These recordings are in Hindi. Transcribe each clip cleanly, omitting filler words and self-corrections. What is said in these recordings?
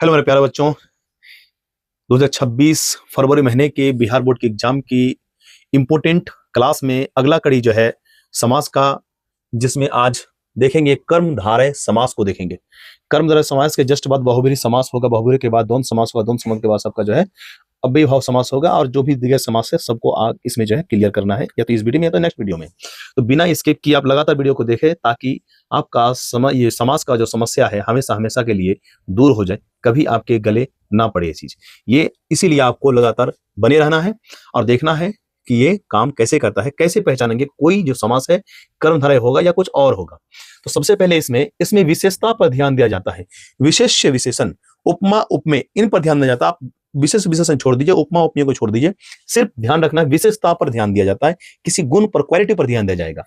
हेलो मेरे प्यारे बच्चों, 2026 फरवरी महीने के बिहार बोर्ड के एग्जाम की इंपोर्टेंट क्लास में अगला कड़ी जो है समास का, जिसमें आज देखेंगे कर्मधारय समास को देखेंगे। कर्मधारय समास के जस्ट बाद बहुब्रीहि समास होगा, बहुब्रीहि के बाद द्वंद्व समास होगा, द्वंद्व समास के बाद सबका जो है अव्ययी भाव समास होगा, और जो भी दिग्गज समास है सबको इसमें जो है क्लियर करना है, या तो इस वीडियो में या तो नेक्स्ट वीडियो में। तो बिना स्किप किए आप लगातार वीडियो को देखें ताकि आपका ये समास का जो समस्या है हमेशा हमेशा के लिए दूर हो जाए, कभी आपके गले ना पड़े ये चीज। ये इसीलिए आपको लगातार बने रहना है और देखना है कि ये काम कैसे करता है, कैसे पहचानेंगे कोई जो समास है कर्मधारय होगा या कुछ और होगा। तो सबसे पहले इसमें विशेषता पर ध्यान दिया जाता है। विशेष्य विशेषण, उपमा उपमेय, इन पर ध्यान दिया जाता है। आप विशेष विशेषण छोड़ दीजिए, उपमा उपमेय को छोड़ दीजिए, सिर्फ ध्यान रखना विशेषता पर ध्यान दिया जाता है, किसी गुण पर, क्वालिटी पर ध्यान दिया जाएगा।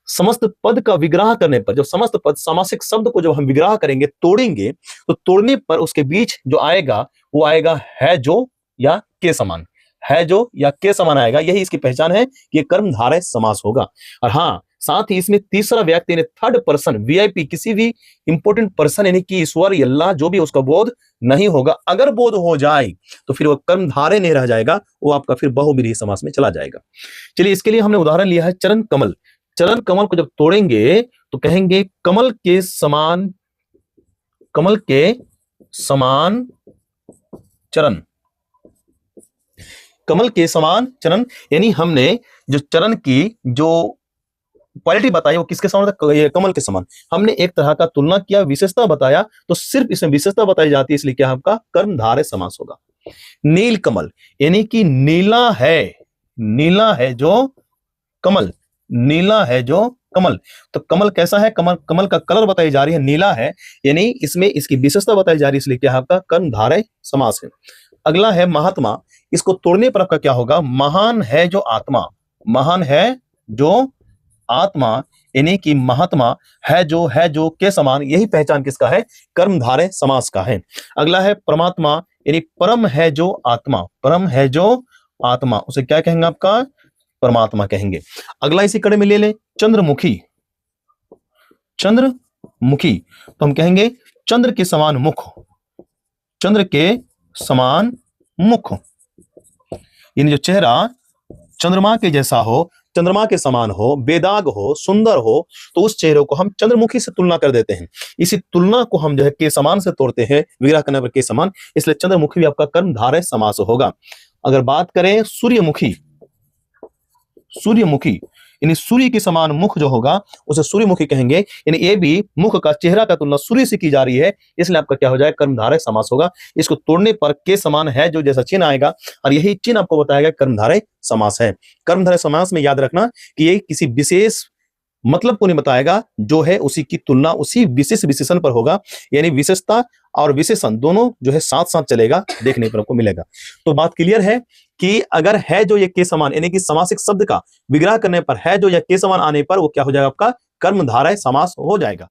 समस्त पद का विग्रह करने पर, जब समस्त पद सामासिक शब्द को जब हम विग्रह करेंगे, तोड़ेंगे, तो तोड़ने पर उसके बीच जो आएगा वो आएगा है जो या के समान, है जो या के समान आएगा। यही इसकी पहचान है कि ये कर्मधारय समास होगा। और हाँ, साथ ही इसमें तीसरा व्यक्ति यानी थर्ड पर्सन, वीआईपी, किसी भी इंपोर्टेंट पर्सन यानी कि ईश्वर, अल्लाह, जो भी उसका बोध नहीं होगा। अगर बोध हो जाए तो फिर वो कर्मधारय नहीं रह जाएगा, वो आपका फिर बहुब्रीहि समास में चला जाएगा। चलिए, इसके लिए हमने उदाहरण लिया है चरण कमल। चरण कमल को जब तोड़ेंगे तो कहेंगे कमल के समान, कमल के समान चरण, कमल के समान चरण, यानी हमने जो चरण की जो क्वालिटी बताई वो किसके समान था? ये कमल के समान। हमने एक तरह का तुलना किया, विशेषता बताया, तो सिर्फ इसमें विशेषता बताई जाती है, इसलिए क्या आपका कर्मधारय समास होगा। नील कमल, यानी कि नीला है, नीला है जो कमल, नीला है जो कमल। तो कमल कैसा है? कमल, कमल का कलर बताई जा रही है, नीला है, यानी इसमें इसकी विशेषता बताई जा रही है, इसलिए क्या आपका कर्मधारय समास है। अगला है महात्मा। इसको तोड़ने पर आपका क्या होगा? महान है जो आत्मा, महान है जो आत्मा, यानी कि महात्मा है जो के समान। यही पहचान किसका है? कर्मधारय समास का है। अगला है परमात्मा, यानी परम है जो आत्मा, परम है जो आत्मा, उसे क्या कहेंगे? आपका परमात्मा कहेंगे। अगला इसी कड़े में ले ले चंद्रमुखी। चंद्रमुखी तो हम कहेंगे चंद्र के समान मुख, चंद्र के समान मुख, यानी जो चेहरा चंद्रमा के जैसा हो, चंद्रमा के समान हो, बेदाग हो, सुंदर हो, तो उस चेहरे को हम चंद्रमुखी से तुलना कर देते हैं। इसी तुलना को हम जो है के समान से तोड़ते हैं, विग्रह करने पर के समान, इसलिए चंद्रमुखी भी आपका कर्मधारय समास होगा। अगर बात करें सूर्यमुखी, सूर्यमुखी यानी सूर्य के समान मुख जो होगा उसे सूर्यमुखी कहेंगे, यानी ये भी मुख का, चेहरा का तुलना सूर्य से की जा रही है, इसलिए आपका क्या हो जाए? कर्मधारय समास होगा। इसको तोड़ने पर के समान है जो जैसा चिन्ह आएगा, और यही चिन्ह आपको बताएगा कर्मधारय समास है। कर्मधारय समास में याद रखना कि ये किसी विशेष मतलब को नहीं बताएगा, जो है उसी की तुलना उसी विशेष विशेषण पर होगा, यानी विशेषता और विशेषण दोनों जो है साथ साथ चलेगा, देखने पर आपको मिलेगा। तो बात क्लियर है कि अगर है जो ये के समान, यानी कि समासिक शब्द का विग्रह करने पर है जो या के समान आने पर वो क्या हो जाएगा? आपका कर्मधारय समास हो जाएगा।